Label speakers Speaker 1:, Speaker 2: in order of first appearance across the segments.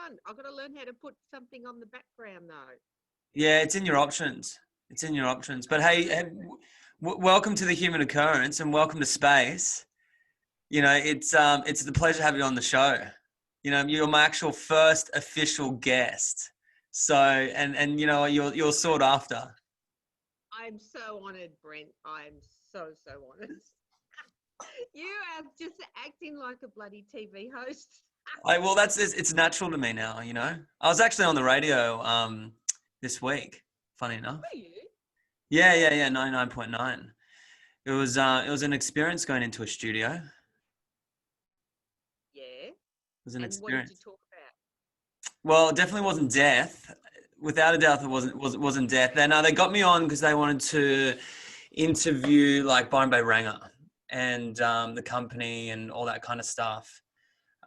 Speaker 1: fun. I've got to learn how to put something on the background though.
Speaker 2: Yeah, it's in your options. It's in your options. But hey, welcome to the Human Occurrence and welcome to space. You know, it's the pleasure to have you on the show. You know, you're my actual first official guest. So, and you know, you're sought after.
Speaker 1: I'm so honoured, Brent. I'm so honoured. You are just acting like a bloody TV host.
Speaker 2: Well, it's natural to me now. You know, I was actually on the radio this week. Funny enough.
Speaker 1: Were you?
Speaker 2: Yeah. 99.9. It was an experience going into a studio.
Speaker 1: Yeah.
Speaker 2: It was an
Speaker 1: And what did
Speaker 2: experience.
Speaker 1: you talk about?
Speaker 2: Well, it definitely wasn't death. Without a doubt, it wasn't death. They got me on because they wanted to interview like Byron Bay Ranger and the company and all that kind of stuff.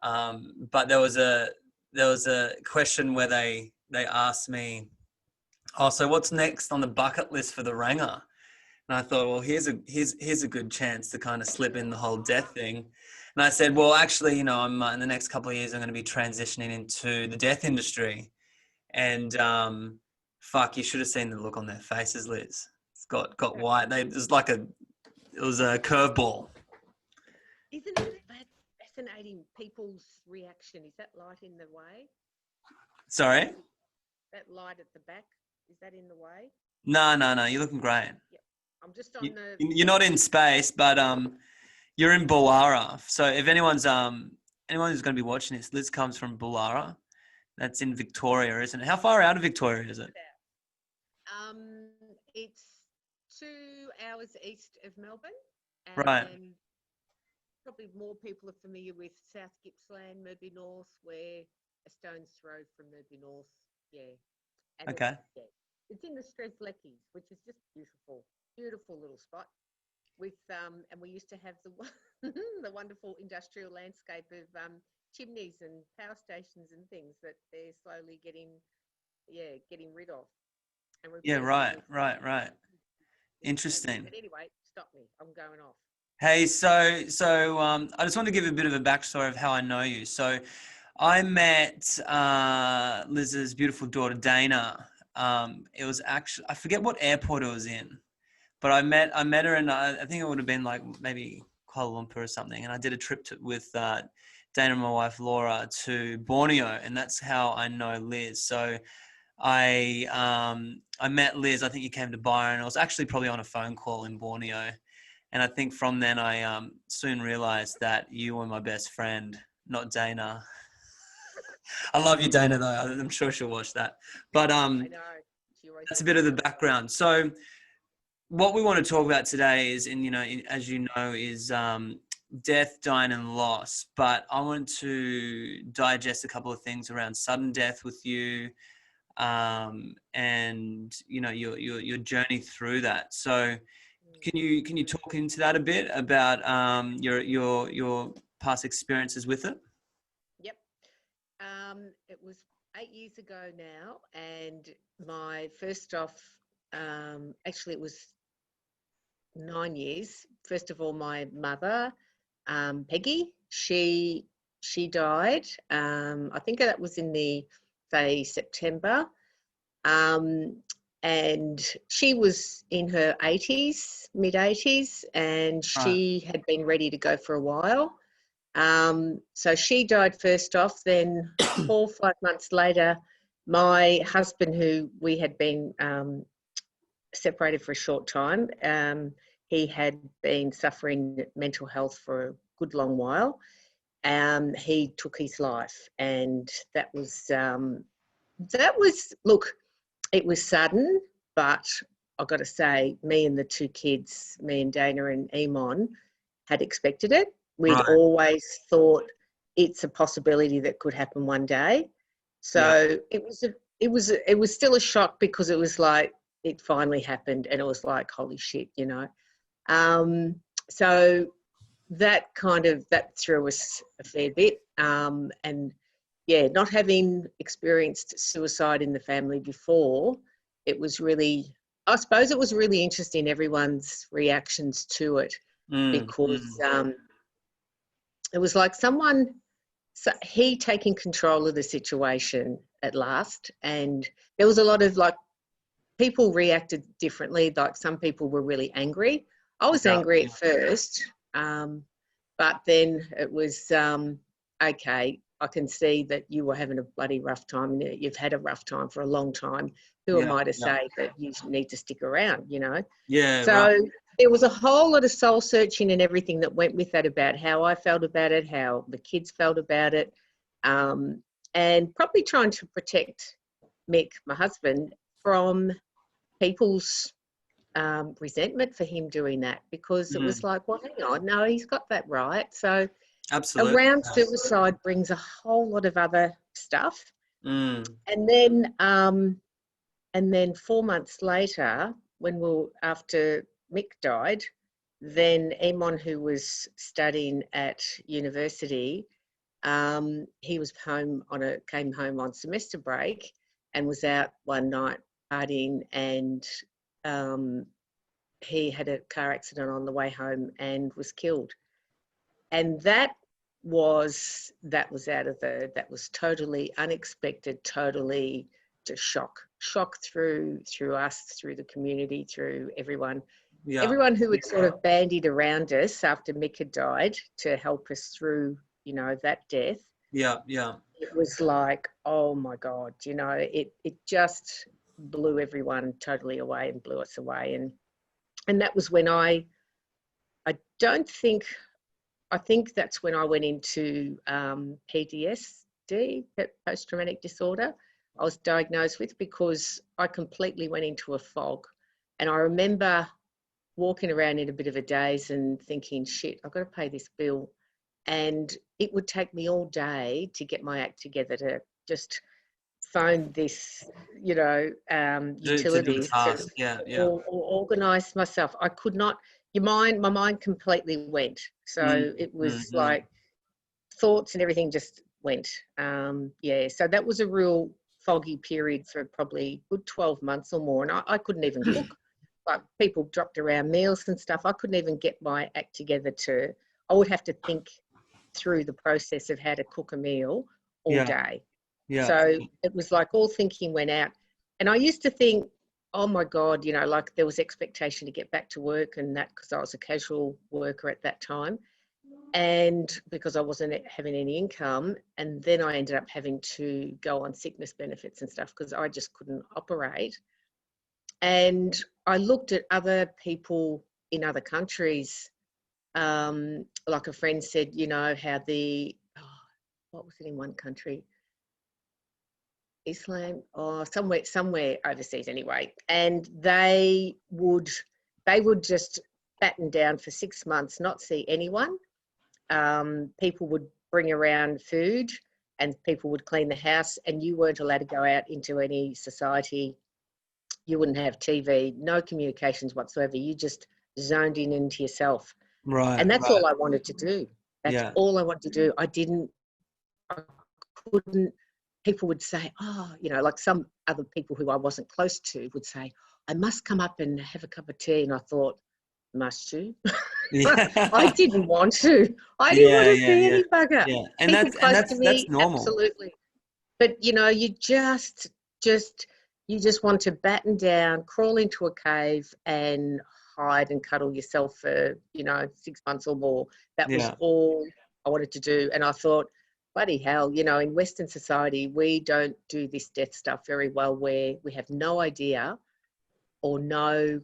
Speaker 2: But there was a question where they asked me, "Oh, so what's next on the bucket list for the Ranger?" And I thought, well, here's a good chance to kind of slip in the whole death thing. And I said, well, actually, you know, I'm in the next couple of years, I'm going to be transitioning into the death industry. And fuck, you should have seen the look on their faces, Liz. It's got white. It was a curveball.
Speaker 1: Isn't it fascinating people's reaction? Is that light in the way?
Speaker 2: Sorry?
Speaker 1: That light at the back, is that in the way?
Speaker 2: No. You're looking great.
Speaker 1: Yep. I'm just on
Speaker 2: You're not in space, but you're in Boolarra. So if anyone who's going to be watching this, Liz comes from Boolarra. That's in Victoria, isn't it? How far out of Victoria is it?
Speaker 1: It's 2 hours east of Melbourne. And
Speaker 2: right.
Speaker 1: Probably more people are familiar with South Gippsland, Murby North, we're a stone's throw from Murby North. Yeah. And
Speaker 2: okay.
Speaker 1: It's in the Strzelecki's, which is just beautiful little spot. With and we used to have the wonderful industrial landscape of chimneys and power stations and things that they're slowly getting rid of. And
Speaker 2: yeah, right. Interesting.
Speaker 1: But anyway, stop me. I'm going off.
Speaker 2: Hey, so I just want to give a bit of a backstory of how I know you. So I met Liz's beautiful daughter Dana. It was actually, I forget what airport it was in, but I met her, and I think it would have been like maybe Kuala Lumpur or something. And I did a trip with Dana and my wife Laura to Borneo, and that's how I know Liz. So I met Liz. I think you came to Byron. I was actually probably on a phone call in Borneo, and I think from then I soon realised that you were my best friend, not Dana. I love you, Dana, though. I'm sure she'll watch that. But
Speaker 1: I know.
Speaker 2: That's a bit of the background. So what we want to talk about today is, and you know, as you know, is death, dying, and loss. But I want to digest a couple of things around sudden death with you, and you know, your journey through that. So can you talk into that a bit about your past experiences with it?
Speaker 1: Yep. It was 8 years ago now, and my first off, actually it was 9 years. First of all, my mother, Peggy, she died. I think that was in September. And she was in her 80s, mid 80s, and she had been ready to go for a while. So she died first off. Then 4 or 5 months later, my husband, who we had been separated for a short time, he had been suffering mental health for a good long while. He took his life, and that was look, it was sudden, but I've got to say, me and the 2 kids, me and Dana and Eamon, had expected it. We'd always thought it's a possibility that could happen one day. So it was still a shock, because it was like it finally happened, and it was like, holy shit, you know. So that threw us a fair bit. And yeah, not having experienced suicide in the family before, it was really, I suppose it was really interesting, everyone's reactions to it, because it was like someone So he taking control of the situation at last, and there was a lot of like people reacted differently. Like some people were really angry. I was angry at first, but then it was okay. I can see that you were having a bloody rough time. You've had a rough time for a long time. Who am I to say that you need to stick around? You know.
Speaker 2: Yeah.
Speaker 1: So
Speaker 2: Right.
Speaker 1: there was a whole lot of soul searching and everything that went with that about how I felt about it, how the kids felt about it, and probably trying to protect Mick, my husband, from people's resentment for him doing that, because it was like, well, hang on, no, he's got that right. So
Speaker 2: Absolutely.
Speaker 1: around suicide brings a whole lot of other stuff.
Speaker 2: Mm.
Speaker 1: And then 4 months later, after Mick died, then Emon, who was studying at university, he was came home on semester break and was out one night partying, and he had a car accident on the way home and was killed. And that was totally unexpected, totally just shock through us, through the community, through everyone.
Speaker 2: Yeah.
Speaker 1: Everyone who had sort of bandied around us after Mick had died to help us through, that death.
Speaker 2: Yeah. Yeah.
Speaker 1: It was like, oh my God, it just blew everyone totally away and blew us away. And that was when I think that's when I went into PTSD, post-traumatic disorder. I was diagnosed with, because I completely went into a fog. And I remember walking around in a bit of a daze and thinking, shit, I've got to pay this bill. And it would take me all day to get my act together to just phone this,
Speaker 2: To do the
Speaker 1: utilities to
Speaker 2: task. Yeah. Yeah.
Speaker 1: or organise myself. I could not. My mind completely went. So it was like thoughts and everything just went. So that was a real foggy period for probably good 12 months or more. And I couldn't even cook. Like people dropped around meals and stuff. I couldn't even get my act together I would have to think through the process of how to cook a meal all day.
Speaker 2: Yeah.
Speaker 1: So it was like all thinking went out. And I used to think, oh my God, like there was expectation to get back to work, and that because I was a casual worker at that time. And because I wasn't having any income, and then I ended up having to go on sickness benefits and stuff because I just couldn't operate. And I looked at other people in other countries, like a friend said, how what was it in one country? Islam or somewhere overseas anyway. And they would just batten down for 6 months, not see anyone. People would bring around food and people would clean the house, and you weren't allowed to go out into any society. You wouldn't have TV, no communications whatsoever. You just zoned into yourself.
Speaker 2: Right.
Speaker 1: And that's all I wanted to do. That's all I wanted to do. I couldn't, people would say, like some other people who I wasn't close to would say, I must come up and have a cup of tea. And I thought, must you?
Speaker 2: Yeah.
Speaker 1: I didn't want to. I didn't want to see any bugger.
Speaker 2: Yeah. And
Speaker 1: People close to me,
Speaker 2: that's normal.
Speaker 1: absolutely. But you just want to batten down, crawl into a cave and hide and cuddle yourself for 6 months or more. That was all I wanted to do. And I thought, bloody hell, in Western society, we don't do this death stuff very well, where we have no idea or no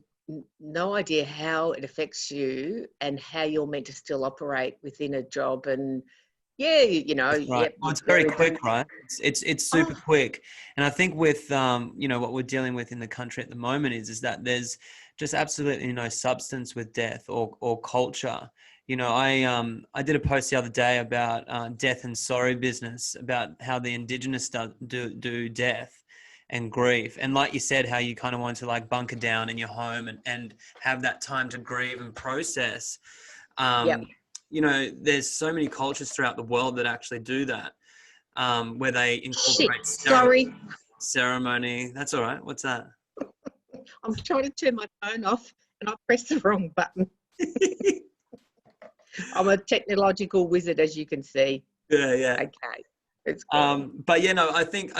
Speaker 1: idea how it affects you and how you're meant to still operate within a job. And
Speaker 2: Right. Well, it's very quick, right? It's super quick. And I think with what we're dealing with in the country at the moment is that there's just absolutely no substance with death or culture. I did a post the other day about death and sorry business, about how the Indigenous do death and grief. And like you said, how you kind of want to like bunker down in your home and have that time to grieve and process. There's so many cultures throughout the world that actually do that, where they incorporate ceremony. That's all right. What's that?
Speaker 1: I'm trying to turn my phone off and I pressed the wrong button. I'm a technological wizard, as you can see.
Speaker 2: Yeah.
Speaker 1: Okay, it's cool.
Speaker 2: But yeah, no, I think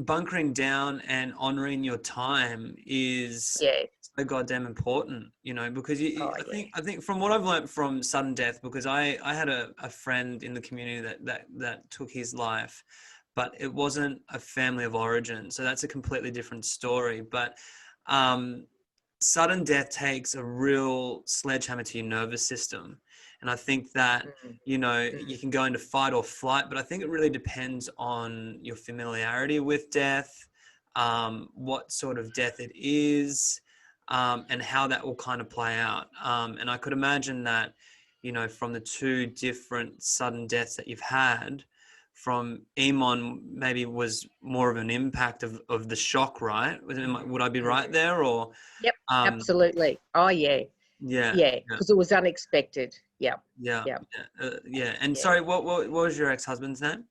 Speaker 2: bunkering down and honoring your time is
Speaker 1: Yeah.
Speaker 2: so goddamn important, because
Speaker 1: Oh,
Speaker 2: I
Speaker 1: yeah.
Speaker 2: think I think from what I've learned from sudden death, because I had a friend in the community that took his life, but it wasn't a family of origin, so that's a completely different story. But um, sudden death takes a real sledgehammer to your nervous system, and I think that
Speaker 1: Mm,
Speaker 2: you
Speaker 1: mm,
Speaker 2: can go into fight or flight, but I think it really depends on your familiarity with death, what sort of death it is, and how that will kind of play out. And I could imagine that, from the two different sudden deaths that you've had, from Emon maybe was more of an impact of the shock, right? Would I be right
Speaker 1: mm.
Speaker 2: there? Or,
Speaker 1: Yep,
Speaker 2: um,
Speaker 1: absolutely. Oh, yeah.
Speaker 2: yeah,
Speaker 1: Yeah,
Speaker 2: yeah,
Speaker 1: because it was unexpected. Yep,
Speaker 2: yeah,
Speaker 1: yep,
Speaker 2: yeah. And
Speaker 1: yeah.
Speaker 2: sorry, what was your ex-husband's name?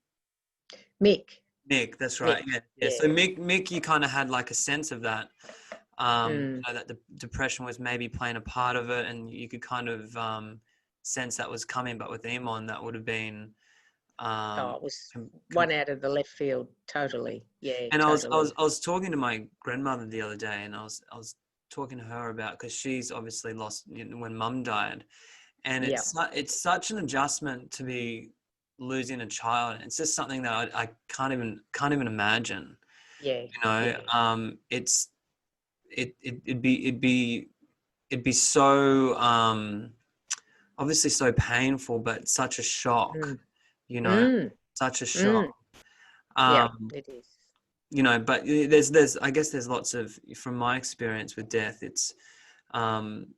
Speaker 1: Mick,
Speaker 2: Mick, that's right.
Speaker 1: Mick.
Speaker 2: Yeah. So
Speaker 1: Yeah.
Speaker 2: Mick, you kind of had like a sense of that,
Speaker 1: Mm.
Speaker 2: that the depression was maybe playing a part of it, and you could kind of sense that was coming. But with Emon, that would have been,
Speaker 1: Oh,
Speaker 2: um,
Speaker 1: it was
Speaker 2: com- com-
Speaker 1: one out of the left field. Totally. Yeah,
Speaker 2: and
Speaker 1: totally.
Speaker 2: I was talking to my grandmother the other day, and I was talking to her about, because she's obviously lost, when Mum died, and
Speaker 1: Yeah,
Speaker 2: it's such an adjustment to be losing a child. It's just something that I can't even imagine.
Speaker 1: yeah, yeah.
Speaker 2: It's it'd be so, obviously so painful, but such a shock,
Speaker 1: Mm.
Speaker 2: you know,
Speaker 1: Mm.
Speaker 2: such a shock.
Speaker 1: Mm. Yeah,
Speaker 2: Um,
Speaker 1: it is.
Speaker 2: but there's I guess there's lots of, from my experience with death, it's, um,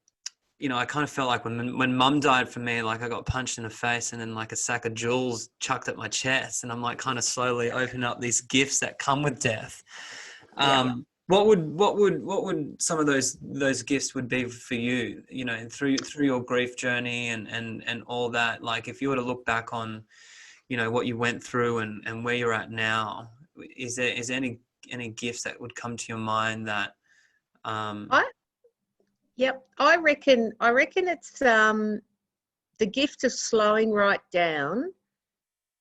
Speaker 2: I kind of felt like when Mum died for me, like I got punched in the face, and then like a sack of jewels chucked at my chest, and I'm like kind of slowly opening up these gifts that come with death.
Speaker 1: Yeah.
Speaker 2: What would some of those gifts would be for you? And through your grief journey and all that. Like, if you were to look back on, what you went through and where you're at now, is there any gifts that would come to your mind that, um,
Speaker 1: I Yep. I reckon it's the gift of slowing right down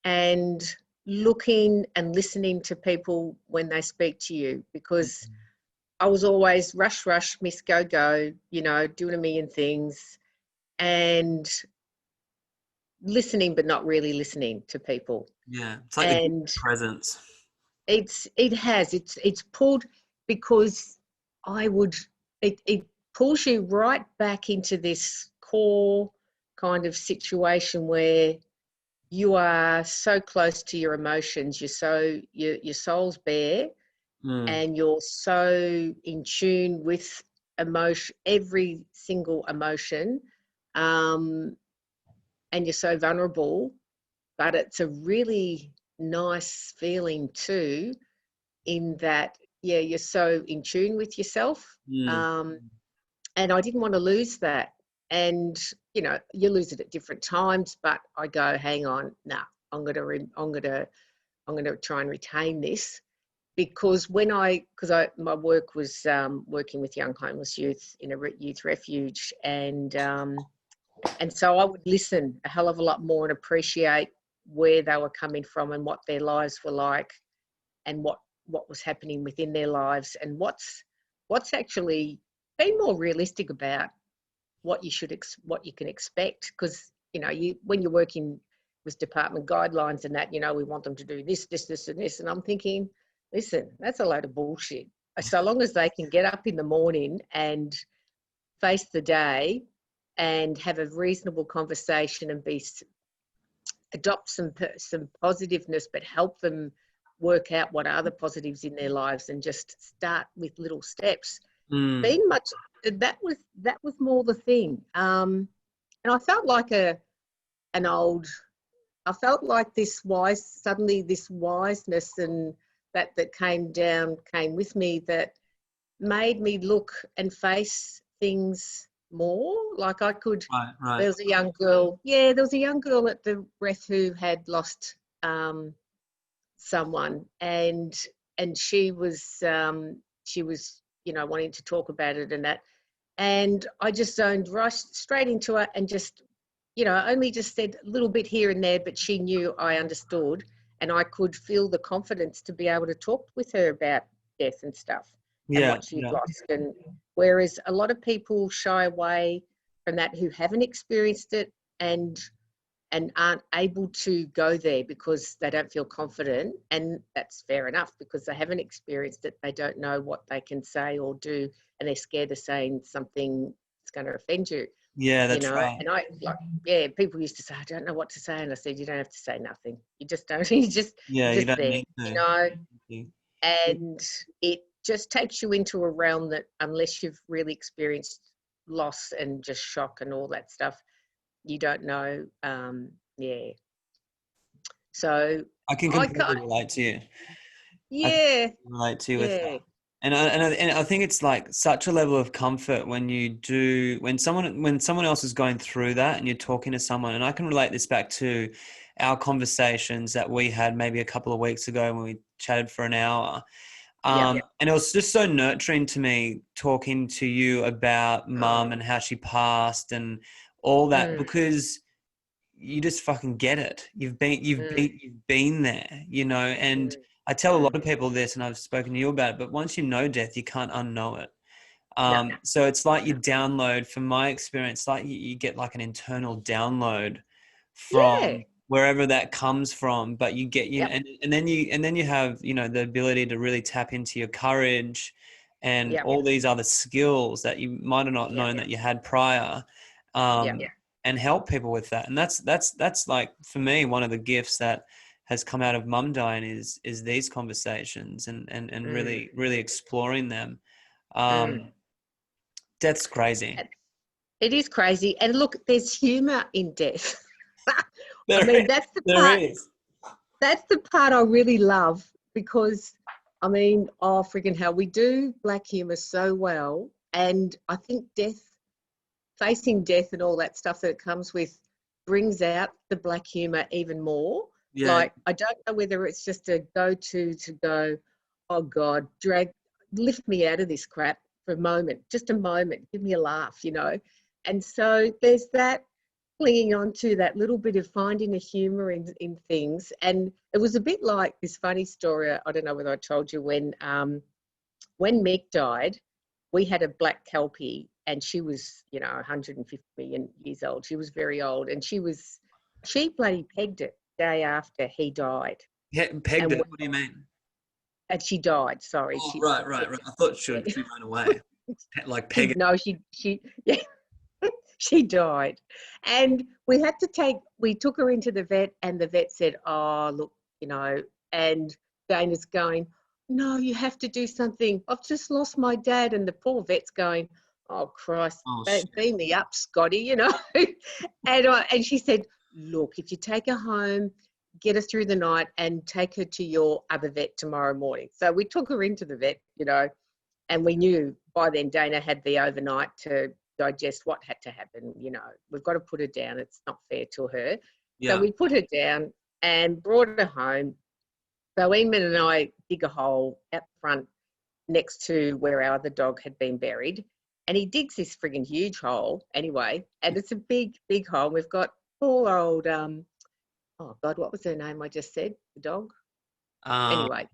Speaker 1: and looking and listening to people when they speak to you, because I was always rush, rush, miss, go, go, doing a million things and listening, but not really listening to people.
Speaker 2: yeah, it's like the gift
Speaker 1: And
Speaker 2: of presence.
Speaker 1: it's pulled, because I would, it pulls you right back into this core kind of situation where you are so close to your emotions. Your soul's bare,
Speaker 2: Mm,
Speaker 1: and you're so in tune with emotion, every single emotion, um, and you're so vulnerable. But it's a really nice feeling too, in that, yeah, you're so in tune with yourself.
Speaker 2: mm,
Speaker 1: Um, and I didn't want to lose that. And you lose it at different times, but I go, hang on, nah, I'm gonna try and retain this, because my work was working with young homeless youth in a youth refuge, and so I would listen a hell of a lot more and appreciate where they were coming from and what their lives were like, and what was happening within their lives, and what's actually been more realistic about what you can expect. Because when you're working with department guidelines and that, we want them to do this, this, this, and this, and I'm thinking, listen, that's a load of bullshit. So long as they can get up in the morning and face the day and have a reasonable conversation and adopt some positiveness, but help them work out what are the positives in their lives, and just start with little steps.
Speaker 2: mm.
Speaker 1: Been much that was more the thing. And I felt like an old. I felt like this wiseness, and that came with me, that made me look and face things more. Like I could.
Speaker 2: Right, right.
Speaker 1: There was a young girl. Yeah, there was a young girl at the ref who had lost someone, and she was wanting to talk about it and that, and I just zoned right straight into it, and just only just said a little bit here and there, but she knew I understood, and I could feel the confidence to be able to talk with her about death and stuff and
Speaker 2: Yeah.
Speaker 1: what she'd lost. And whereas a lot of people shy away from that who haven't experienced it and aren't able to go there because they don't feel confident, and that's fair enough because they haven't experienced it. They don't know what they can say or do, and they're scared of saying something that's going to offend you.
Speaker 2: Yeah, that's right.
Speaker 1: And people used to say, I don't know what to say. And I said, you don't have to say nothing. You just don't, you just
Speaker 2: You don't
Speaker 1: there,
Speaker 2: need to.
Speaker 1: and it just takes you into a realm that unless you've really experienced loss and just shock and all that stuff, you don't know. So
Speaker 2: I can completely relate to you.
Speaker 1: Yeah.
Speaker 2: Relate to you with that. And I think it's like such a level of comfort when someone else is going through that and you're talking to someone. And I can relate this back to our conversations that we had maybe a couple of weeks ago when we chatted for an hour. And it was just so nurturing to me talking to you about Mum and how she passed and all that, because you just fucking get it. You've been there, and I tell a lot of people this, and I've spoken to you about it, but once you know death, you can't unknow it. So it's like you download, from my experience, like you get like an internal download from wherever that comes from, but you get, and then you have, the ability to really tap into your courage and all these other skills that you might have not known that you had prior. And help people with that. And that's like, for me, one of the gifts that has come out of Mum dying is these conversations and really, really exploring them. That's crazy.
Speaker 1: It is crazy. And look, there's humor in death. That's the part. That's the part I really love, because freaking hell, we do black humor so well. And I think facing death and all that stuff that it comes with brings out the black humor even more. Like, I don't know whether it's just a go-to to go, oh God, lift me out of this crap for a moment, just a moment, give me a laugh, And so there's that clinging on to that little bit of finding a humour in things. And it was a bit like this funny story, I don't know whether I told you, when Mick died, we had a black Kelpie, and she was, 150 million years old. She was very old, and she bloody pegged it day after he died.
Speaker 2: Yeah, pegged it. What do you mean?
Speaker 1: And she died. Sorry.
Speaker 2: Oh, right. I thought she ran away. Like pegged.
Speaker 1: No, she she died, and we took her into the vet, and the vet said, "Oh, look, and Dana's going, no, you have to do something. I've just lost my dad." And the poor vet's going, oh, Christ, beam me up, Scotty, And she said, look, if you take her home, get her through the night and take her to your other vet tomorrow morning. So we took her into the vet, and we knew by then Dana had the overnight to digest what had to happen. We've got to put her down. It's not fair to her. Yeah. So we put her down and brought her home. So Eamon and I dig a hole out front next to where our other dog had been buried. And he digs this frigging huge hole anyway. And it's a big, big hole. We've got poor old, oh God, what was her name I just said? The dog? Anyway.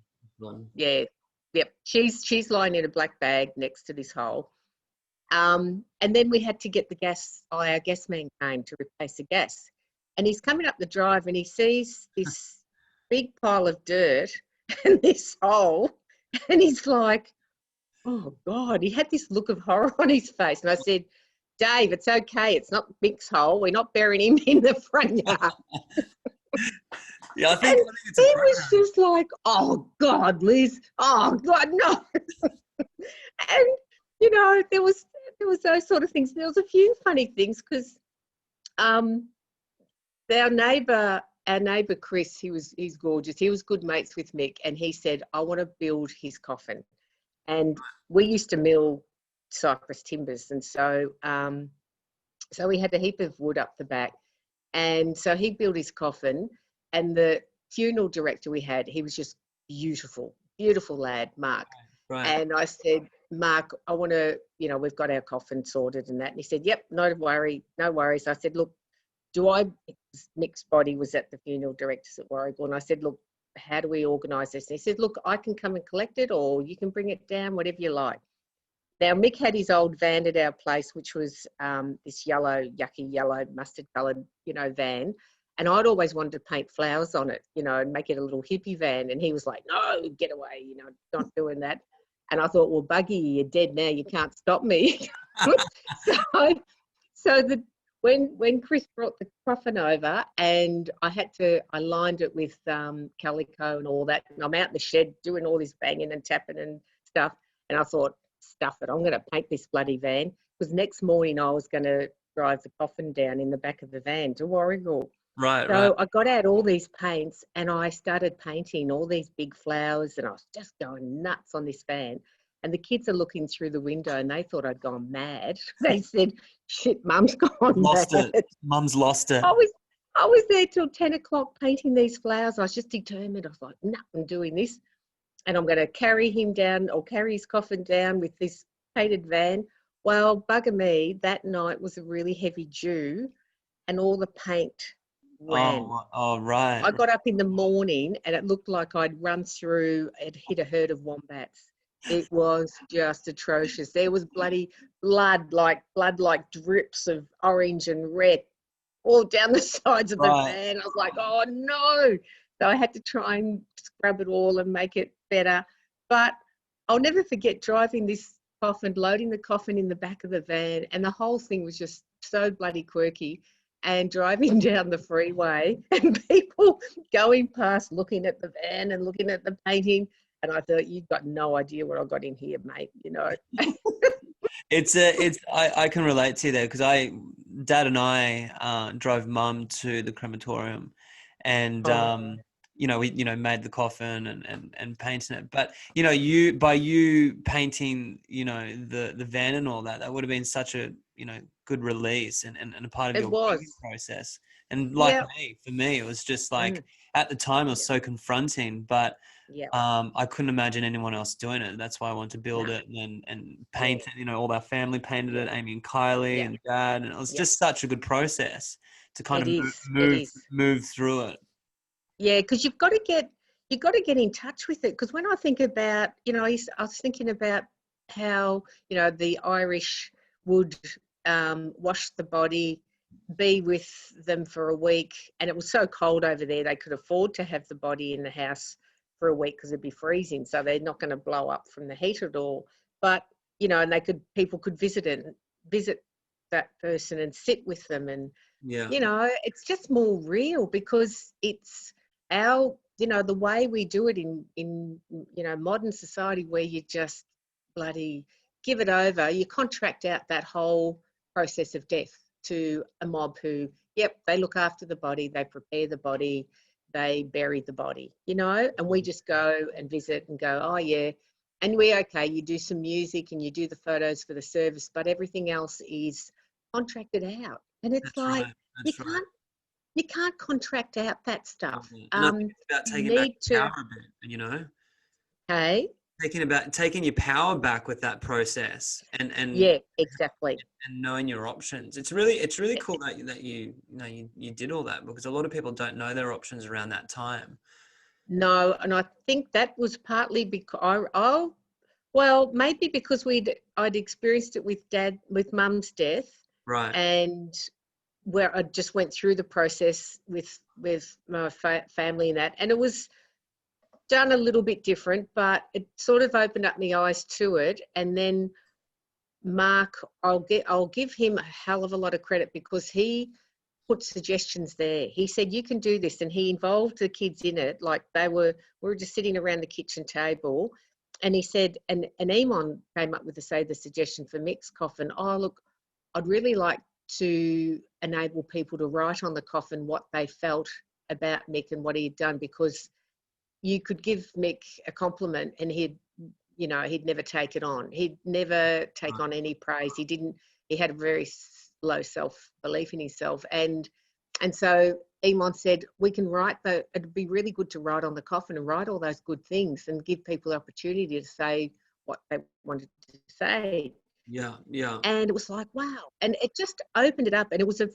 Speaker 1: Yeah. Yep. She's lying in a black bag next to this hole. And then we had to get the gas. Our gas man came to replace the gas. And he's coming up the drive and he sees this big pile of dirt and this hole, and he's like, oh God, he had this look of horror on his face. And I said, Dave, it's okay, it's not Mick's hole, we're not burying him in the front yard.
Speaker 2: I think it's
Speaker 1: he was just like, oh God, Liz, oh God, no. And there was those sort of things. There was a few funny things, because our neighbour Chris, he's gorgeous. He was good mates with Mick, and he said, I want to build his coffin. And we used to mill cypress timbers, and so we had a heap of wood up the back, and so he built his coffin. And the funeral director we had, he was just beautiful lad, Mark. Right. And I said, Mark, I want to, we've got our coffin sorted and that. And he said, yep, no worries. I said, look, Mick's body was at the funeral directors at Warragul, and I said, look, how do we organise this? And he said, look, I can come and collect it, or you can bring it down, whatever you like. Now, Mick had his old van at our place, which was this yellow, yucky yellow, mustard-coloured, van. And I'd always wanted to paint flowers on it, and make it a little hippie van. And he was like, no, get away, not doing that. And I thought, well, Buggy, you're dead now. You can't stop me. When Chris brought the coffin over, and I lined it with calico and all that. And I'm out in the shed doing all this banging and tapping and stuff. And I thought, stuff it, I'm going to paint this bloody van. Because next morning I was going to drive the coffin down in the back of the van to Warragul.
Speaker 2: Right.
Speaker 1: So I got out all these paints and I started painting all these big flowers, and I was just going nuts on this van. And the kids are looking through the window and they thought I'd gone mad. They said, shit, Mum's gone
Speaker 2: Lost
Speaker 1: mad.
Speaker 2: it. Mum's lost it.
Speaker 1: I was there till 10 o'clock painting these flowers. I was just determined. I was like, nah, I'm doing this. And I'm going to carry him down, or carry his coffin down with this painted van. Well, bugger me, that night was a really heavy dew and all the paint ran.
Speaker 2: Oh, right.
Speaker 1: I got up in the morning and it looked like I'd run through and hit a herd of wombats. It was just atrocious. There was bloody blood like drips of orange and red all down the sides of the van. I was like, oh no. So I had to try and scrub it all and make it better. But I'll never forget driving this coffin, loading the coffin in the back of the van, and the whole thing was just so bloody quirky. And driving down the freeway and people going past looking at the van and looking at the painting. And I thought, you've got no idea what I got in here, mate,
Speaker 2: I can relate to you there, because Dad and I drove Mum to the crematorium, and we made the coffin and painting it. But you painting the van and all that would have been such a good release and a part of your grieving process. And for me it was just like at the time it was so confronting, but I couldn't imagine anyone else doing it. That's why I wanted to build it and paint it. All our family painted it, Amy and Kylie and Dad, and it was just such a good process to kind of move through it.
Speaker 1: Yeah, because you've got to get in touch with it. Because when I think about, I was thinking about how the Irish would wash the body, be with them for a week, and it was so cold over there they could afford to have the body in the house for a week because it'd be freezing, so they're not going to blow up from the heat at all. But and people could visit that person and sit with them, and it's just more real because it's our the way we do it in modern society, where you just bloody give it over. You contract out that whole process of death to a mob who, they look after the body, they prepare the body, they bury the body, and we just go and visit and go, oh yeah, and you do some music and you do the photos for the service, but everything else is contracted out. And it's you can't contract out that stuff.
Speaker 2: And I think it's about taking back your power a bit,
Speaker 1: Hey?
Speaker 2: Taking your power back with that process and
Speaker 1: yeah, exactly,
Speaker 2: and knowing your options. It's really cool that you did all that, because a lot of people don't know their options around that time.
Speaker 1: No, and I think that was partly because maybe because I'd experienced it with Mum's death,
Speaker 2: right?
Speaker 1: And where I just went through the process with my family and that, and it was done a little bit different, but it sort of opened up my eyes to it. And then Mark, I'll give him a hell of a lot of credit, because he put suggestions there. He said, you can do this, and he involved the kids in it. Like we were just sitting around the kitchen table, and he said, and Eamon came up with the suggestion for Mick's coffin. Oh, look, I'd really like to enable people to write on the coffin what they felt about Mick and what he had done, because you could give Mick a compliment and he'd never take it on. He'd never take on any praise. He had a very low self-belief in himself. And so Eamon said, we can it'd be really good to write on the coffin and write all those good things and give people the opportunity to say what they wanted to say.
Speaker 2: Yeah. Yeah.
Speaker 1: And it was like, wow. And it just opened it up. And it was a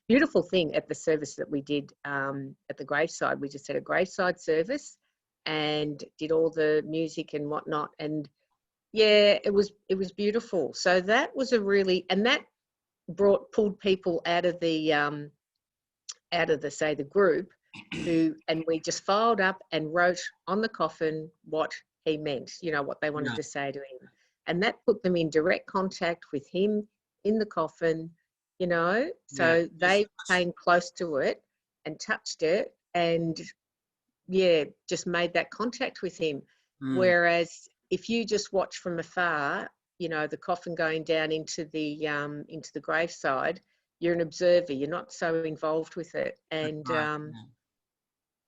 Speaker 1: beautiful thing at the service that we did at the graveside. We just had a graveside service and did all the music and whatnot. And yeah, it was beautiful. So that was and that pulled people out of the, say, the group and we just filed up and wrote on the coffin what he meant, what they wanted
Speaker 2: Yeah.
Speaker 1: to say to him. And that put them in direct contact with him in the coffin, so they came close to it and touched it and, just made that contact with him.
Speaker 2: Mm.
Speaker 1: Whereas if you just watch from afar, the coffin going down into the graveside, you're an observer. You're not so involved with it,
Speaker 2: That's
Speaker 1: and
Speaker 2: right.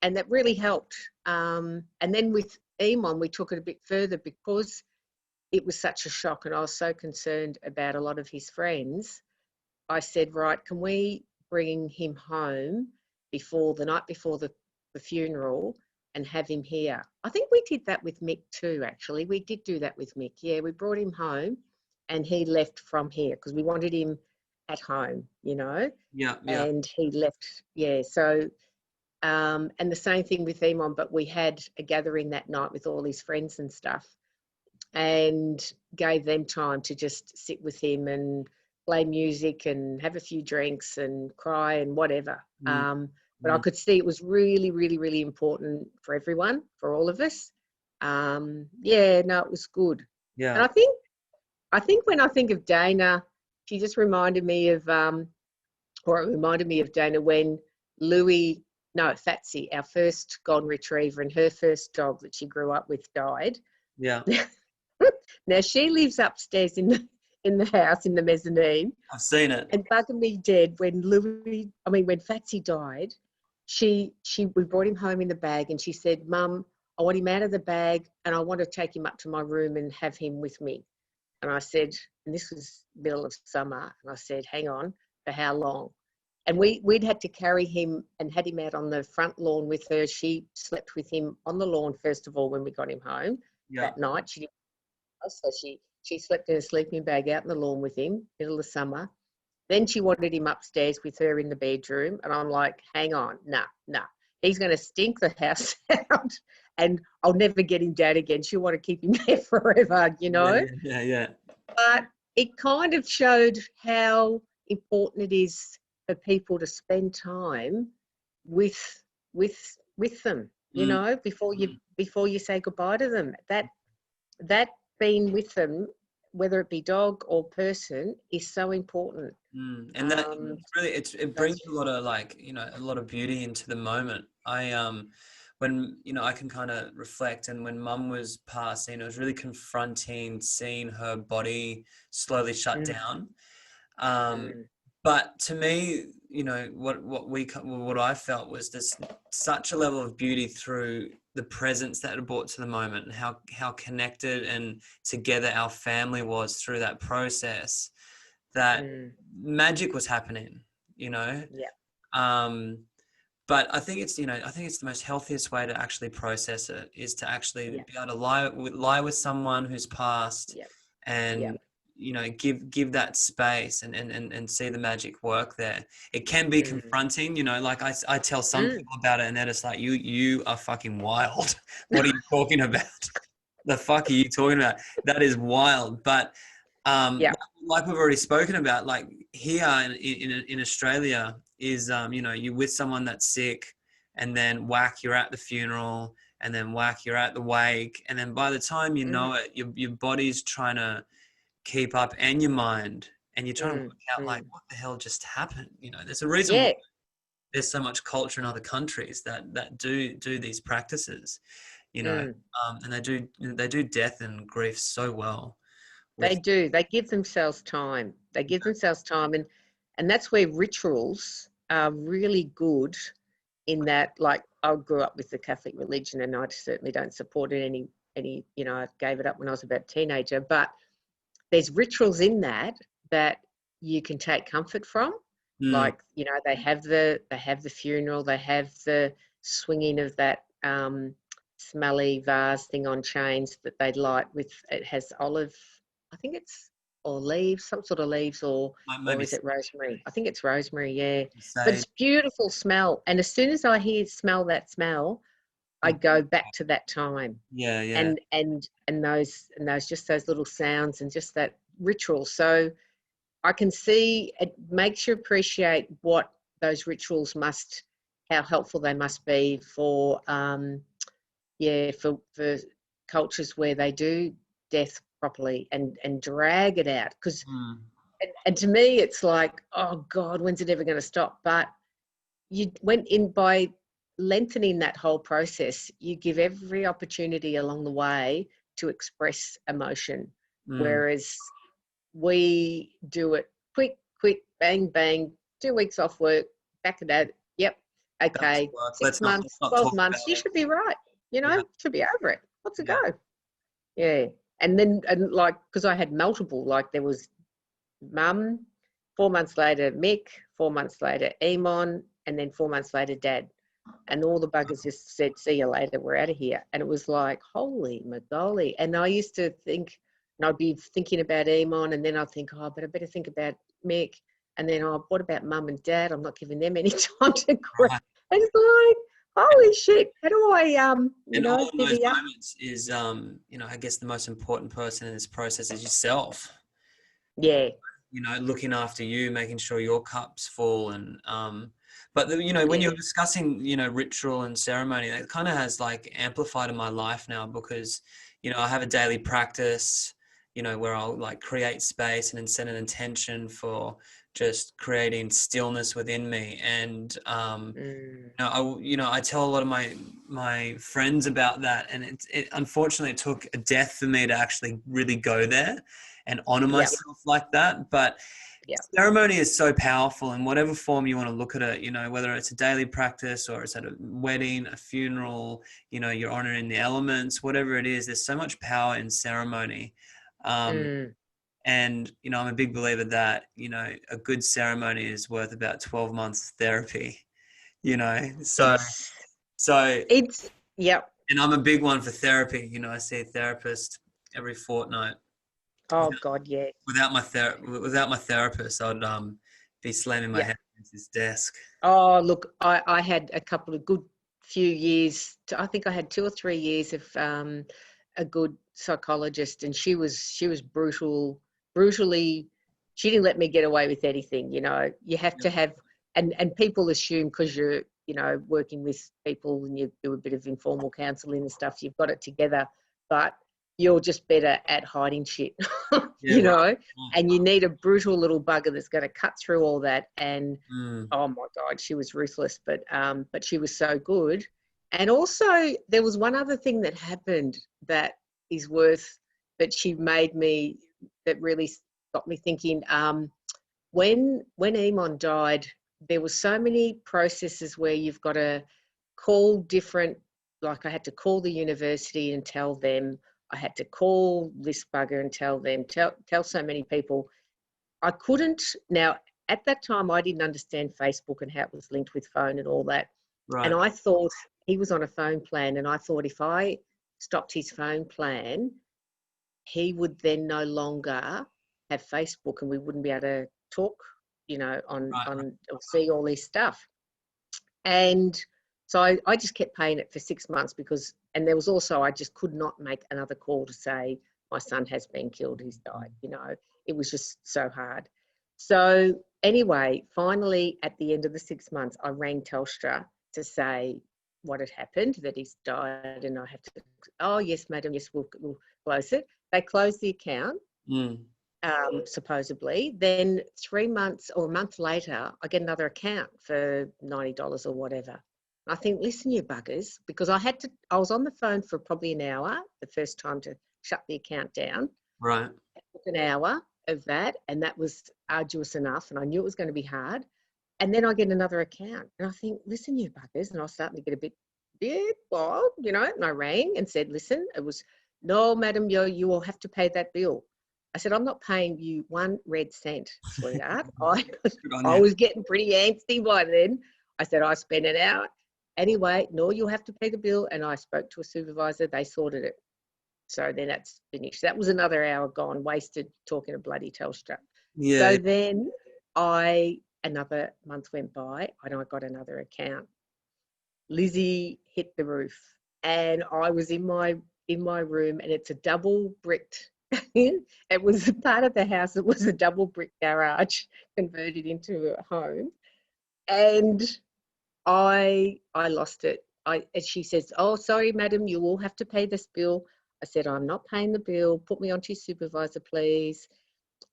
Speaker 1: and that really helped. And then with Emon, we took it a bit further because it was such a shock, and I was so concerned about a lot of his friends. I said, right, can we bring him home the night before the funeral and have him here? I think we did that with Mick too, actually. We did do that with Mick. Yeah, we brought him home and he left from here because we wanted him at home,
Speaker 2: Yeah. Yeah.
Speaker 1: and he left. Yeah, so, and the same thing with Emon, but we had a gathering that night with all his friends and stuff and gave them time to just sit with him and play music and have a few drinks and cry and whatever.
Speaker 2: Mm.
Speaker 1: But I could see it was really, really, really important for everyone, for all of us. Yeah, no, it was good. And
Speaker 2: Yeah.
Speaker 1: I think when I think of Dana, she just reminded me of, or it reminded me of Dana when Fatsy, our first golden retriever and her first dog that she grew up with died.
Speaker 2: Yeah.
Speaker 1: Now she lives upstairs in the house in the mezzanine,
Speaker 2: I've seen it.
Speaker 1: and bugging me dead when when Fatsy died, we brought him home in the bag, and she said, "Mum, I want him out of the bag, and I want to take him up to my room and have him with me." And I said, and this was middle of summer, and I said, "Hang on, for how long?" And we'd had to carry him and had him out on the front lawn with her. She slept with him on the lawn first of all when we got him home
Speaker 2: Yeah.
Speaker 1: that night. So she slept in a sleeping bag out in the lawn with him, middle of summer. Then she wanted him upstairs with her in the bedroom. And I'm like, hang on, nah. He's going to stink the house out and I'll never get him down again. She'll want to keep him there forever,
Speaker 2: Yeah.
Speaker 1: But it kind of showed how important it is for people to spend time with them,
Speaker 2: Mm.
Speaker 1: before you say goodbye to them. That being with them, whether it be dog or person, is so important.
Speaker 2: And that really, it brings a lot of a lot of beauty into the moment. When I can kind of reflect, and when Mum was passing, it was really confronting seeing her body slowly shut down. But to me, what I felt was this such a level of beauty through the presence that it brought to the moment, and how connected and together our family was through that process, that magic was happening,
Speaker 1: Yeah.
Speaker 2: But I think it's the most healthiest way to actually process it is to actually be able to lie with someone who's passed, and give that space and see the magic work there. It can be confronting, like I tell some people about it and they're just like, you are fucking wild. What are you talking about? The fuck are you talking about? That is wild. But like we've already spoken about, like here in Australia is, you're with someone that's sick, and then whack, you're at the funeral, and then whack, you're at the wake, and then by the time you know it, your body's trying to keep up, and your mind, and you're trying to work out like what the hell just happened. There's a reason why there's so much culture in other countries that do these practices, and they do death and grief so well.
Speaker 1: They do. They give themselves time. And that's where rituals are really good. In that, like, I grew up with the Catholic religion, and I certainly don't support it any. I gave it up when I was about a teenager. But there's rituals in that you can take comfort from. Like, they have the funeral, they have the swinging of that smelly vase thing on chains that they light with. It has olive. I think it's, or leaves, some sort of leaves, or
Speaker 2: Maybe
Speaker 1: is it rosemary? I think it's rosemary, yeah. But
Speaker 2: sage.
Speaker 1: it's beautiful smell. And as soon as I smell that smell, I go back to that time.
Speaker 2: Yeah, yeah.
Speaker 1: And those just those little sounds and just that ritual. So I can see it makes you appreciate what those rituals how helpful they must be for for cultures where they do death properly and drag it out. Because
Speaker 2: Mm.
Speaker 1: and to me it's like, oh God, when's it ever going to stop? But you went in by lengthening that whole process, you give every opportunity along the way to express emotion.
Speaker 2: Mm.
Speaker 1: Whereas we do it quick, bang, bang, 2 weeks off work, back at that. Yep.
Speaker 2: Back to
Speaker 1: Okay.
Speaker 2: work.
Speaker 1: Six
Speaker 2: Let's
Speaker 1: months,
Speaker 2: not
Speaker 1: 12
Speaker 2: talk
Speaker 1: months.
Speaker 2: about
Speaker 1: You
Speaker 2: it.
Speaker 1: should be right.
Speaker 2: Yeah,
Speaker 1: Should be over it. What's it
Speaker 2: yeah.
Speaker 1: go? Yeah. And then, and like, because I had multiple, like there was mum, 4 months later, Mick, 4 months later, Emon, and then 4 months later, Dad. And all the buggers just said, see you later, we're out of here. And it was like, holy magoli. And I used to think, and I'd be thinking about Emon, and then I'd think, oh, but I better think about Mick. And then, oh, what about mum and dad? I'm not giving them any time to grieve.
Speaker 2: Right.
Speaker 1: And it's like, holy shit, how do I,
Speaker 2: And all in those
Speaker 1: divvy up?
Speaker 2: moments is, I guess the most important person in this process is yourself.
Speaker 1: Yeah,
Speaker 2: Looking after you, making sure your cup's full, and but when
Speaker 1: yeah.
Speaker 2: you're discussing, ritual and ceremony, that kind of has like amplified in my life now because, I have a daily practice, where I'll like create space and then set an intention for just creating stillness within me, and
Speaker 1: Mm,
Speaker 2: I tell a lot of my friends about that, and it unfortunately it took a death for me to actually really go there and honor
Speaker 1: yeah,
Speaker 2: myself like that. But
Speaker 1: yeah.
Speaker 2: ceremony is so powerful in whatever form you want to look at it, whether it's a daily practice or it's at a wedding, a funeral, you're honoring the elements, whatever it is, there's so much power in ceremony.
Speaker 1: Mm,
Speaker 2: And, I'm a big believer that, a good ceremony is worth about 12 months of therapy, so,
Speaker 1: it's,
Speaker 2: so,
Speaker 1: it's, yeah.
Speaker 2: and I'm a big one for therapy. I see a therapist every fortnight.
Speaker 1: Oh, God, yeah.
Speaker 2: Without my therapist, I'd be slamming my
Speaker 1: Yeah.
Speaker 2: head against his desk.
Speaker 1: Oh, look, I had a couple of good few years. I think I had 2 or 3 years of a good psychologist, and she was brutally. She didn't let me get away with anything. You have
Speaker 2: Yep.
Speaker 1: to have, and people assume because you're working with people and you do a bit of informal counselling and stuff, you've got it together, but you're just better at hiding shit,
Speaker 2: Yeah, right.
Speaker 1: and you need a brutal little bugger that's going to cut through all that. And
Speaker 2: Mm.
Speaker 1: oh my God, she was ruthless, but she was so good. And also there was one other thing that happened that is worth, that she made me, that really got me thinking. When Emon died, there were so many processes where you've got to call different, like I had to call the university and tell them, I had to call this bugger and tell them, tell so many people. I couldn't. Now, at that time, I didn't understand Facebook and how it was linked with phone and all that. And
Speaker 2: Right.
Speaker 1: I thought he was on a phone plan, and I thought if I stopped his phone plan, he would then no longer have Facebook, and we wouldn't be able to talk,
Speaker 2: Right.
Speaker 1: or see all this stuff. And so I just kept paying it for 6 months and there was also, I just could not make another call to say, my son has been killed, he's died, it was just so hard. So anyway, finally at the end of the 6 months, I rang Telstra to say what had happened, that he's died, and I have to, oh yes, madam, yes, we'll close it. They closed the account.
Speaker 2: Mm.
Speaker 1: Supposedly. Then 3 months or a month later, I get another account for $90 or whatever. I think, listen, you buggers, because I was on the phone for probably an hour the first time to shut the account down.
Speaker 2: Right.
Speaker 1: It took an hour of that, and that was arduous enough, and I knew it was going to be hard. And then I get another account, and I think, listen, you buggers, and I was starting to get a bit wild, and I rang and said, listen, it was, no, madam, you will have to pay that bill. I said, I'm not paying you 1 red cent, sweetheart.
Speaker 2: Good on
Speaker 1: I
Speaker 2: you.
Speaker 1: was getting pretty angsty by then. I said, I spent an hour. Anyway, no, you'll have to pay the bill. And I spoke to a supervisor. They sorted it. So then that's finished. That was another hour gone, wasted talking to bloody Telstra.
Speaker 2: Yeah.
Speaker 1: So then another month went by and I got another account. Lizzie hit the roof and I was in my room, and it's a double bricked it was a part of the house that was a double brick garage converted into a home, and I lost it. And she says, "Oh, sorry, madam, you will have to pay this bill." I said, "I'm not paying the bill. Put me on to your supervisor, please."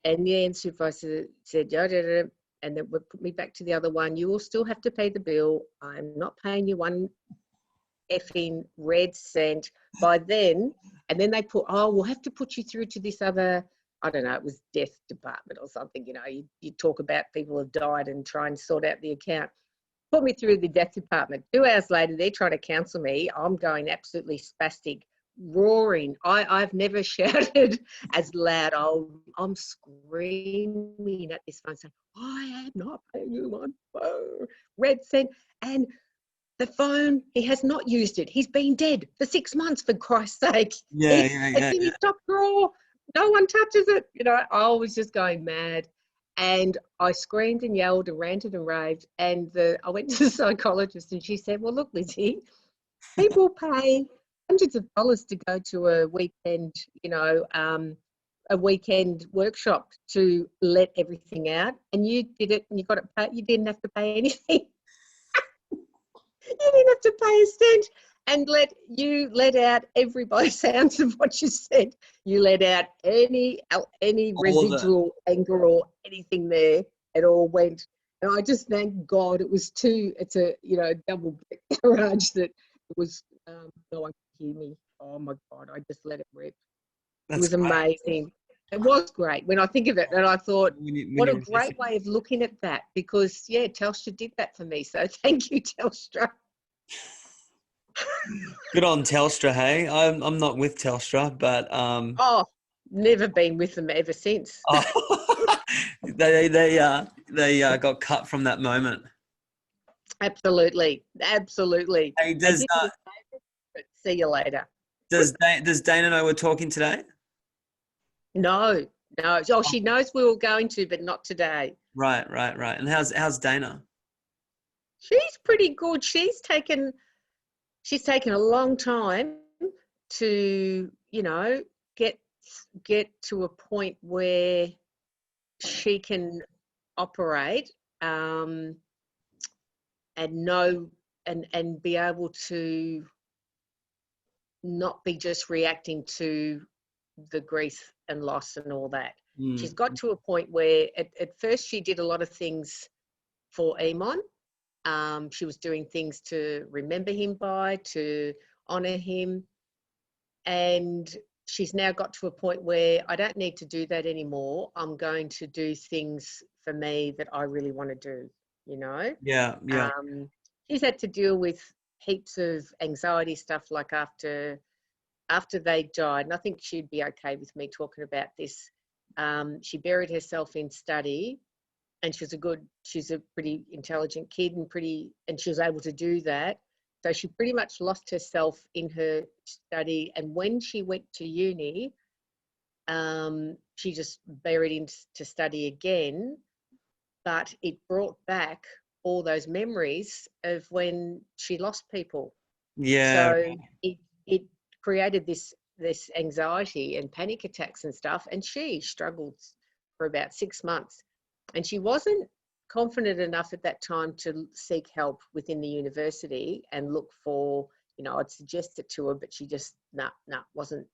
Speaker 1: And the supervisor said, "Yeah, da, da, da," and then would put me back to the other one. "You will still have to pay the bill. I'm not paying you one effing red cent." By then, and then they put, "Oh, we'll have to put you through to this other," I don't know, it was death department or something. You know, you talk about people have died and try and sort out the account. Put me through the death department. 2 hours later, they're trying to counsel me. I'm going absolutely spastic, roaring. I've never shouted as loud. I'm screaming at this phone saying, "I am not paying you one red cent." And the phone, he has not used it. He's been dead for 6 months, for Christ's sake.
Speaker 2: Yeah.
Speaker 1: It's in his top drawer. No one touches it. You know, I was just going mad. And I screamed and yelled and ranted and raved. And I went to the psychologist and she said, "Well, look, Lizzie, people pay hundreds of dollars to go to a weekend, a weekend workshop to let everything out. And you did it and you got it paid. You didn't have to pay anything." You didn't have to pay a cent, and let out everybody sounds of what you said. You let out any residual anger or anything there. It all went. And I just thank God it's a double brick garage that it was no one could hear me. Oh my God, I just let it rip. It was amazing. It was great when I think of it, and I thought, what a great way of looking at that, because Telstra did that for me. So thank you, Telstra.
Speaker 2: Good on Telstra, hey. I'm not with Telstra, but
Speaker 1: never been with them ever since.
Speaker 2: They got cut from that moment.
Speaker 1: Absolutely.
Speaker 2: Hey,
Speaker 1: See you later.
Speaker 2: Does Dana know we're talking today?
Speaker 1: No. Oh, she knows we were going to, but not today.
Speaker 2: Right. And how's Dana?
Speaker 1: She's pretty good. She's taken a long time to, get to a point where she can operate and know and be able to not be just reacting to the grief and loss and all that. She's got to a point where at first she did a lot of things for Eamon. She was doing things to remember him by, to honour him. And she's now got to a point where I don't need to do that anymore. I'm going to do things for me that I really want to do,
Speaker 2: Yeah.
Speaker 1: She's had to deal with heaps of anxiety stuff, like after they died, and I think she'd be okay with me talking about this. She buried herself in study, and she's a pretty intelligent kid and she was able to do that. So she pretty much lost herself in her study. And when she went to uni, she just buried into study again, but it brought back all those memories of when she lost people.
Speaker 2: Yeah.
Speaker 1: So it created this anxiety and panic attacks and stuff. And she struggled for about 6 months. And she wasn't confident enough at that time to seek help within the university and look for, I'd suggest it to her, but she just wasn't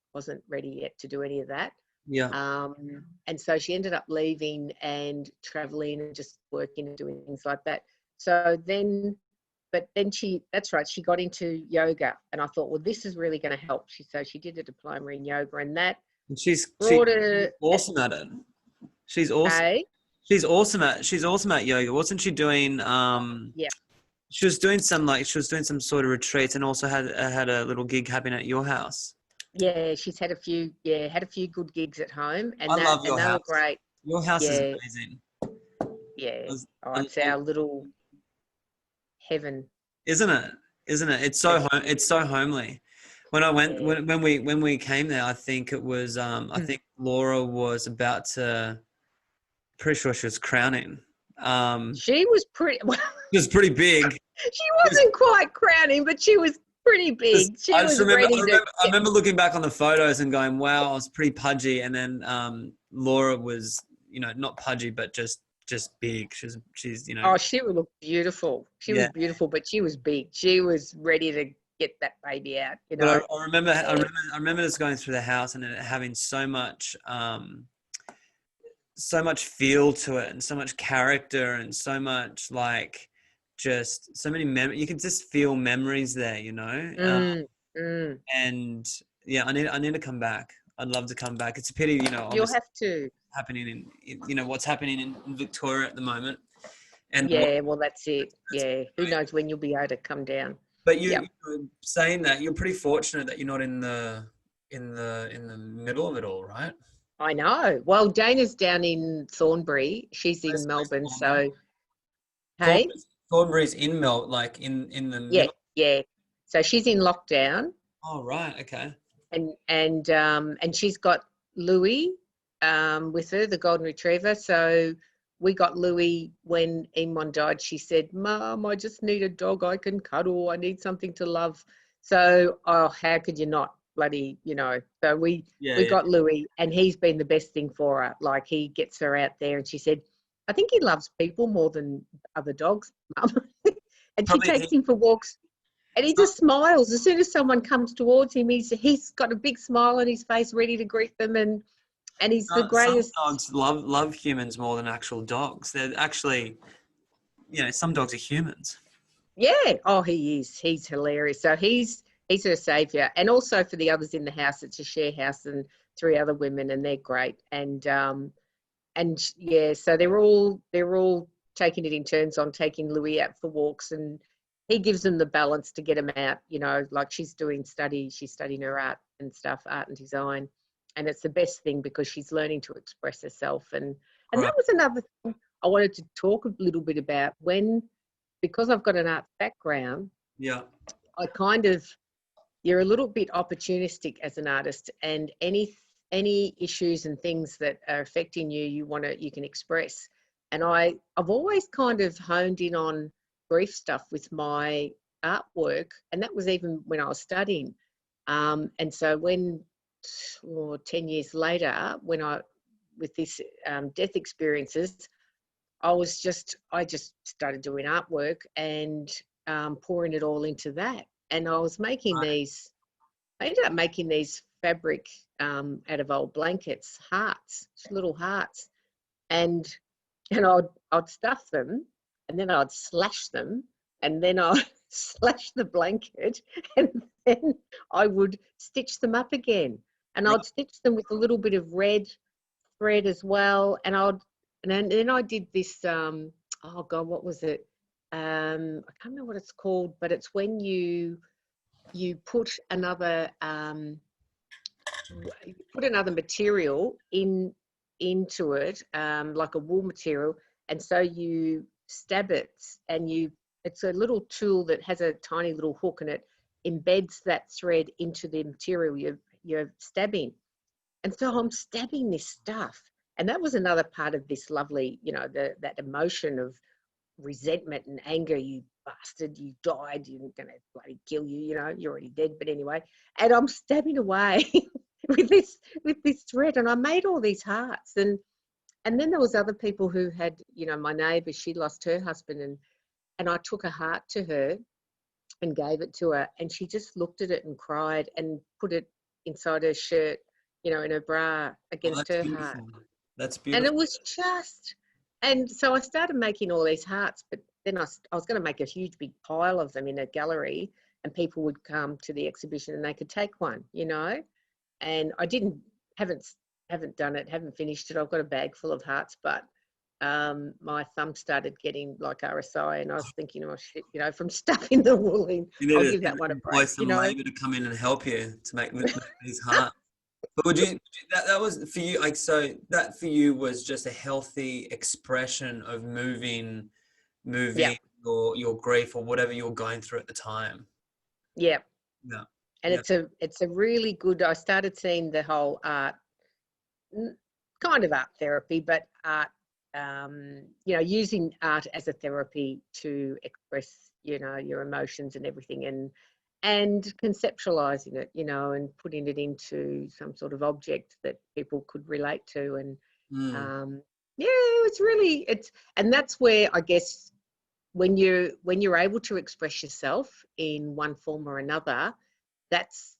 Speaker 1: ready yet to do any of that.
Speaker 2: Yeah.
Speaker 1: And so she ended up leaving and traveling and just working and doing things like that. So then she got into yoga, and I thought, well, this is really going to help. So she did a diploma in yoga, and that
Speaker 2: she's awesome at it. She's awesome.
Speaker 1: Hey?
Speaker 2: She's awesome at yoga. Wasn't she doing
Speaker 1: Yeah.
Speaker 2: She was doing some sort of retreats, and also had a little gig happening at your house.
Speaker 1: Yeah, she's had a few good gigs at home, and
Speaker 2: I love your house.
Speaker 1: They were great.
Speaker 2: Your house is amazing.
Speaker 1: Yeah. It's our little heaven.
Speaker 2: Isn't it? It's so homely. When I went,
Speaker 1: Yeah.
Speaker 2: when we came there, I think it was, I think Laura was about to, pretty sure she was crowning.
Speaker 1: She was pretty. Well,
Speaker 2: It was pretty big.
Speaker 1: she wasn't quite crowning, but she was pretty big. She
Speaker 2: I just
Speaker 1: was
Speaker 2: remember,
Speaker 1: ready to
Speaker 2: I
Speaker 1: get.
Speaker 2: remember looking back on the photos and going, "Wow, I was pretty pudgy." And then Laura was, not pudgy, but just big. She's,
Speaker 1: Oh, she would look beautiful. She was
Speaker 2: yeah.
Speaker 1: beautiful, but she was big. She was ready to get that baby out. You
Speaker 2: But
Speaker 1: know.
Speaker 2: I remember,
Speaker 1: Yeah.
Speaker 2: I remember just going through the house and it having so much feel to it and so much character and so much like just so many you can just feel memories there,
Speaker 1: Mm, mm.
Speaker 2: and yeah, I need to come back. I'd love to come back. It's a pity,
Speaker 1: You'll
Speaker 2: obviously
Speaker 1: have to.
Speaker 2: happening what's happening in Victoria at the moment. And
Speaker 1: Yeah. Well, that's it. Yeah. Who knows when you'll be able to come down?
Speaker 2: but
Speaker 1: Yep.
Speaker 2: saying that, you're pretty fortunate that you're not in the middle of it all, right?
Speaker 1: I know. Well, Dana's down in Thornbury. She's in
Speaker 2: Where's
Speaker 1: Melbourne.
Speaker 2: Thornbury?
Speaker 1: So, hey,
Speaker 2: Thornbury's in like in the
Speaker 1: yeah,
Speaker 2: middle.
Speaker 1: yeah. So she's in lockdown,
Speaker 2: Oh, right. Okay.
Speaker 1: and she's got Louis with her, the golden retriever. So we got Louis when Imon died. She said, "Mum, I just need a dog I can cuddle. I need something to love." So, oh, how could you not bloody. So
Speaker 2: Yeah,
Speaker 1: we
Speaker 2: yeah.
Speaker 1: got Louis, and he's been the best thing for her. Like, he gets her out there, and she said, "I think he loves people more than other dogs, Mum." And she
Speaker 2: Probably
Speaker 1: takes him for walks, and he just smiles as soon as someone comes towards him. He's got a big smile on his face, ready to greet them, and he's the
Speaker 2: some
Speaker 1: greatest.
Speaker 2: dogs love humans more than actual dogs. They're actually, some dogs are humans.
Speaker 1: Yeah. Oh, he is. He's hilarious. So he's her savior, and also for the others in the house. It's a share house and three other women, and they're great. And yeah, so they're all taking it in turns on taking Louis out for walks, and he gives them the balance to get them out. Like she's studying her art and stuff, art and design, and it's the best thing because she's learning to express herself. And
Speaker 2: Right.
Speaker 1: that was another thing I wanted to talk a little bit about because I've got an arts background.
Speaker 2: Yeah.
Speaker 1: I kind of You're a little bit opportunistic as an artist, and any issues and things that are affecting you, you can express. And I've always kind of honed in on grief stuff with my artwork, and that was even when I was studying. And so 10 years later, with this death experiences, I just started doing artwork and pouring it all into that. And I ended up making these fabric out of old blankets, little hearts, and I'd stuff them, and then I'd slash them, and then I'd slash the blanket, and then I would stitch them up again, and
Speaker 2: Right.
Speaker 1: I'd stitch them with a little bit of red thread as well, and then I did this. Oh God, what was it? I can't remember what it's called, but it's when you put another material into it, like a wool material, and so you stab it, and it's a little tool that has a tiny little hook, and it embeds that thread into the material you're stabbing. And so I'm stabbing this stuff, and that was another part of this lovely, that emotion of resentment and anger. You bastard, you died, you're gonna bloody kill you, you're already dead, but anyway. And I'm stabbing away with this thread, and I made all these hearts. And then there was other people who had, my neighbour, she lost her husband, and I took a heart to her and gave it to her, and she just looked at it and cried and put it inside her shirt, in her bra
Speaker 2: Oh,
Speaker 1: against
Speaker 2: that's
Speaker 1: her heart.
Speaker 2: beautiful. That's
Speaker 1: And it
Speaker 2: beautiful.
Speaker 1: was just, and so I started making all these hearts, but then I was going to make a huge big pile of them in a gallery, and people would come to the exhibition and they could take one. And I haven't done it, haven't finished it. I've got a bag full of hearts, but my thumb started getting like RSI, and I was thinking, oh shit, from stuffing the wool in,
Speaker 2: You
Speaker 1: I'll
Speaker 2: need
Speaker 1: give
Speaker 2: to
Speaker 1: that one a
Speaker 2: employ
Speaker 1: break.
Speaker 2: some labor to come in and help you to make these hearts. But that was for you, like, so that for you was just a healthy expression of moving
Speaker 1: Yeah,
Speaker 2: your grief or whatever you were going through at the time.
Speaker 1: yeah.
Speaker 2: Yeah.
Speaker 1: And it's a really good, I started seeing the whole art, kind of art therapy, but art, using art as a therapy to express, your emotions and everything, and conceptualizing it, and putting it into some sort of object that people could relate to. And and that's where I guess when you're able to express yourself in one form or another, that's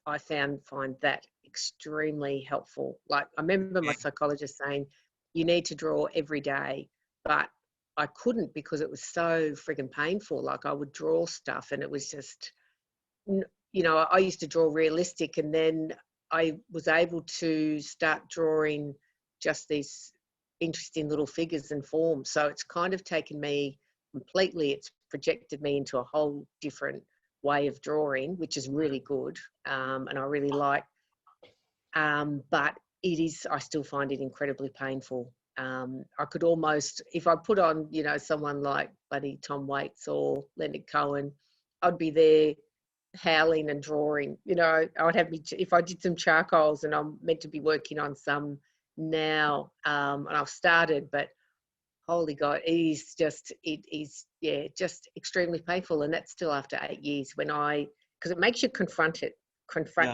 Speaker 1: I find that extremely helpful. Like, I remember my psychologist saying, you need to draw every day, but I couldn't because it was so frigging painful. Like, I would draw stuff and it was just, I used to draw realistic, and then I was able to start drawing just these interesting little figures and forms. So it's kind of taken me completely, it's projected me into a whole different way of drawing, which is really good, and I really like. But I still find it incredibly painful. I could almost, if I put on, someone like bloody Tom Waits or Leonard Cohen, I'd be there howling and drawing. I'd have if I did some charcoals, and I'm meant to be working on some now, and I've started, but holy God, it is just extremely painful. And that's still after 8 years, because it makes you confront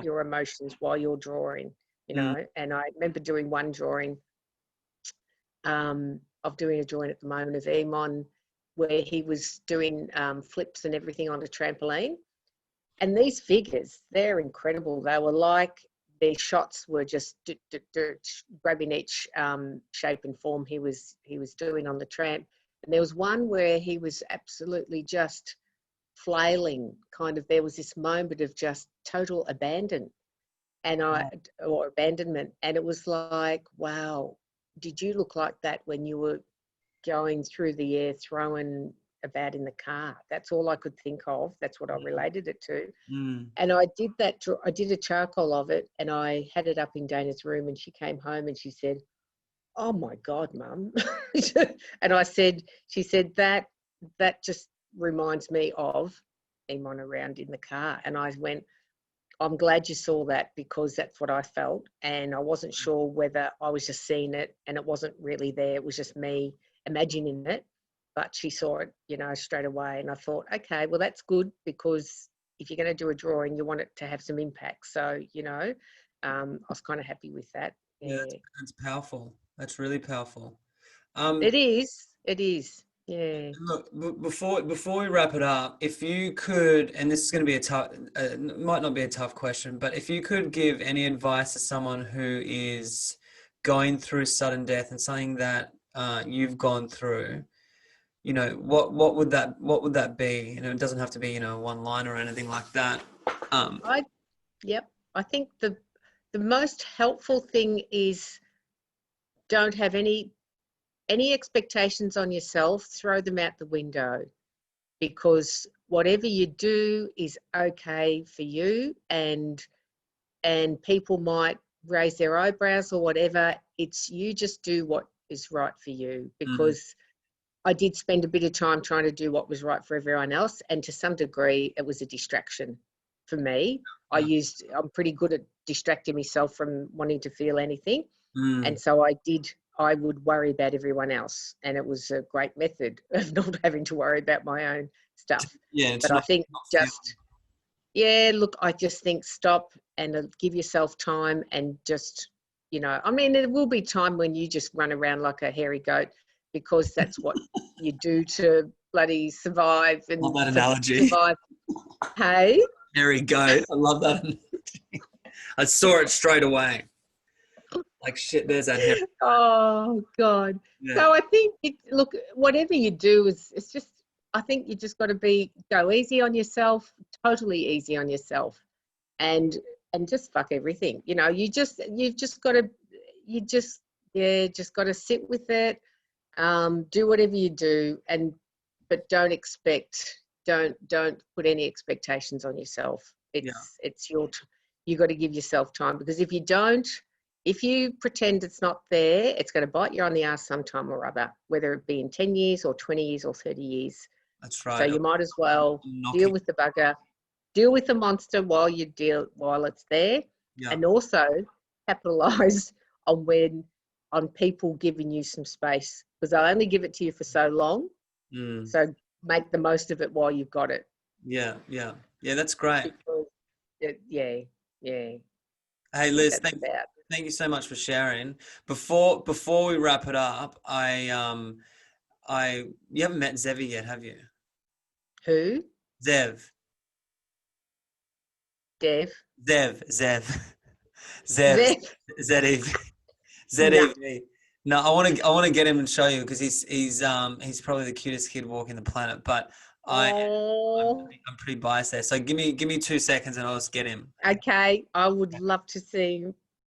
Speaker 1: your emotions while you're drawing, And I remember doing one drawing, doing a drawing at the moment of Emon, where he was doing flips and everything on a trampoline. And these figures, they're incredible. They were like, their shots were just grabbing each shape and form he was doing on the tramp. And there was one where he was absolutely just flailing, kind of, there was this moment of just total abandonment. And it was like, wow, did you look like that when you were going through the air throwing about in the car? That's all I could think of. That's what I related it to. And I did I did a charcoal of it, and I had it up in Dana's room, and she came home and she said, "Oh my God, Mum." And she said, that just reminds me of Emon around in the car. And I went, I'm glad you saw that, because that's what I felt. And I wasn't sure whether I was just seeing it and it wasn't really there. It was just me imagining it. But she saw it, straight away. And I thought, okay, well, that's good, because if you're going to do a drawing, you want it to have some impact. So, I was kind of happy with that.
Speaker 2: Yeah, that's powerful. That's really powerful.
Speaker 1: It is. Yeah.
Speaker 2: Look, before we wrap it up, if you could, and this is going to be a tough, might not be a tough question, but if you could give any advice to someone who is going through sudden death and something that you've gone through, what would that be? It doesn't have to be, one line or anything like that.
Speaker 1: I think the most helpful thing is, don't have any expectations on yourself. Throw them out the window, because whatever you do is okay for you, and people might raise their eyebrows or whatever. It's, you just do what is right for you, because I did spend a bit of time trying to do what was right for everyone else, and to some degree it was a distraction for me. I'm pretty good at distracting myself from wanting to feel anything. And so I would worry about everyone else, and it was a great method of not having to worry about my own stuff. But I think I just think stop and give yourself time, and just, there will be time when you just run around like a hairy goat, because that's what you do to bloody survive. And
Speaker 2: love that analogy.
Speaker 1: Survive. Hey?
Speaker 2: Hairy goat. I love that analogy. I saw it straight away. Like, shit, there's that hairy.
Speaker 1: Oh, God. Yeah. So I think, look, whatever you do it's just, I think you just got to go easy on yourself, totally easy on yourself, and just fuck everything. You've just got to sit with it. Do whatever you do, but don't put any expectations on yourself. It's you got to give yourself time, because if you pretend it's not there, it's going to bite you on the ass sometime or other, whether it be in 10 years or 20 years or 30 years.
Speaker 2: That's right.
Speaker 1: So you might as well deal with the bugger, deal with the monster while it's there,
Speaker 2: Yeah.
Speaker 1: and also capitalize on people giving you some space, because I only give it to you for so long.
Speaker 2: Mm.
Speaker 1: So make the most of it while you've got it.
Speaker 2: Yeah. That's great.
Speaker 1: Because yeah.
Speaker 2: Hey,
Speaker 1: I think
Speaker 2: Liz,
Speaker 1: that's about
Speaker 2: thank you so much for sharing. Before we wrap it up, you haven't met Zevi yet, have you?
Speaker 1: who
Speaker 2: Zev,
Speaker 1: Dev
Speaker 2: Zev, Zev,
Speaker 1: Zev.
Speaker 2: Z-E-V,
Speaker 1: Nah.
Speaker 2: Z-E-V. No, I want to get him and show you because he's probably the cutest kid walking the planet. But
Speaker 1: Oh,
Speaker 2: I'm pretty biased there. So give me 2 seconds and I'll just get him.
Speaker 1: okay. I would love to see him.